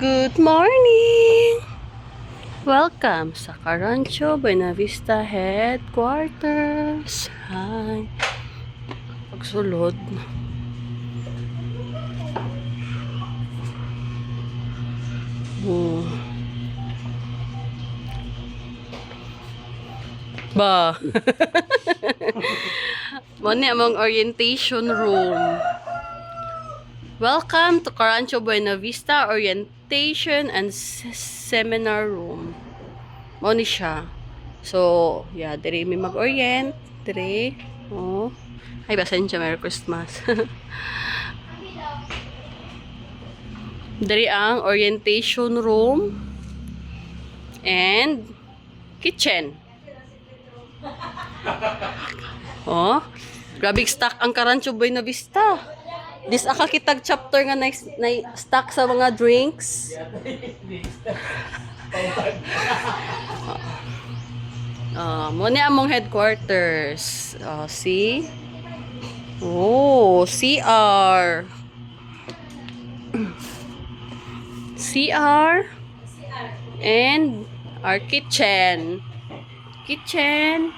Good morning! Welcome sa Carancho Buena Vista Headquarters. Hi. Pagsulod. Ba. Muna among orientation room. Welcome to Carancho Buena Vista Orientation and Seminar Room. Muna siya. So, yeah, diri may mag-orient. Diri. Oh. Ay, pasensya, Merry Christmas. Diri ang orientation room and kitchen. Oh, grabe stock ang Carancho Buena Vista. This akakitag chapter nga na stock sa mga drinks. Muna among headquarters. See? Oh, CR. CR and our kitchen. Kitchen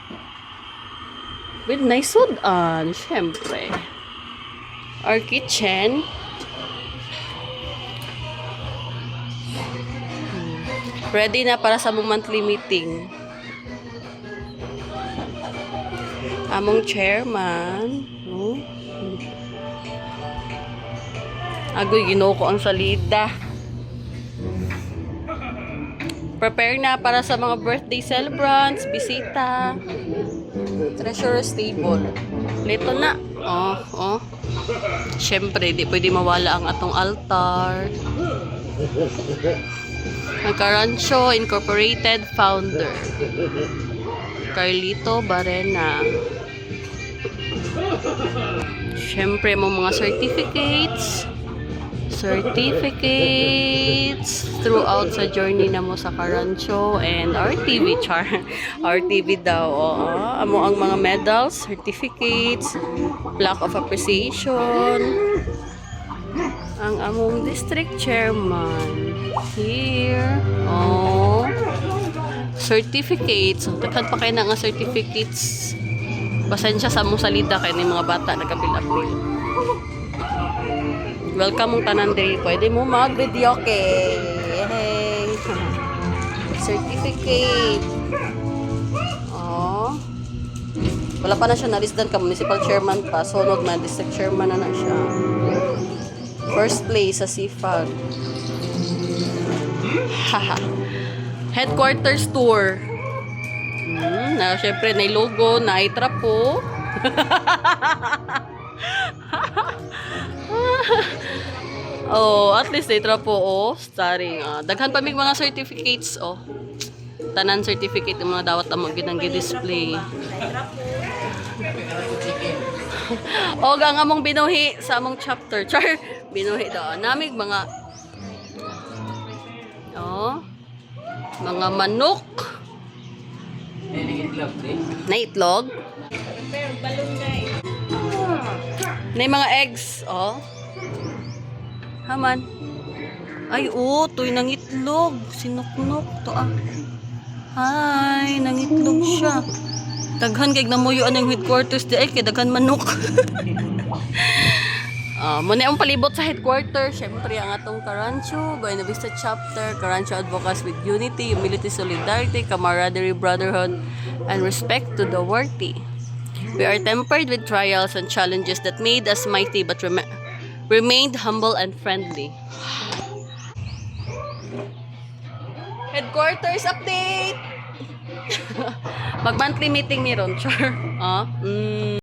with nice sudan, syempre. Our kitchen. Ready na para sa mong monthly meeting. Among chairman. Agoy, ginoo ko ang salida. Prepare na para sa mga birthday celebrants, bisita. Treasurer's table. Lito na. Siyempre, di pwede mawala ang atong altar. Ang Carancho Incorporated founder, Carlito Barrena. Siyempre, mga certificates throughout sa journey na mo sa Carancho and RTV char. RTV daw. Amo ang mga medals, certificates, plaque of appreciation. Ang among district chairman here. Certificates. Takad pa kayo na nga certificates. Pasensya sa among salida kay ni mga bata nagapil-apil. Welcome mong tanan diri. Pwede mo mag-video kay. Hey. Certificate. Wala pa na siya nalisdan ka municipal chairman pa. Sunod na district chairman na siya. First place sa CFAG. Haha. Headquarters tour. Na syempre na logo, na itrapo. At least itra po starring daghan pa mig mga certificates tanan certificate ng mga dawat among ginang display. Gang among binuhi sa among chapter binuhi daw namig mga mga manok na itlog na mga eggs Haman. Ay, to'y nangitlog. Sinuknok to Ay, nangitlog siya. Daghan kay namuyuan ang headquarters di ay kay daghan manok. Muna ang palibot sa headquarters. Syempre ang atong Carancho Buena Vista chapter, Carancho Advocates with unity, humility, solidarity, camaraderie, brotherhood, and respect to the worthy. We are tempered with trials and challenges that made us mighty but remained humble and friendly. Headquarters update! Mag-monthly meeting ni Ron, sure.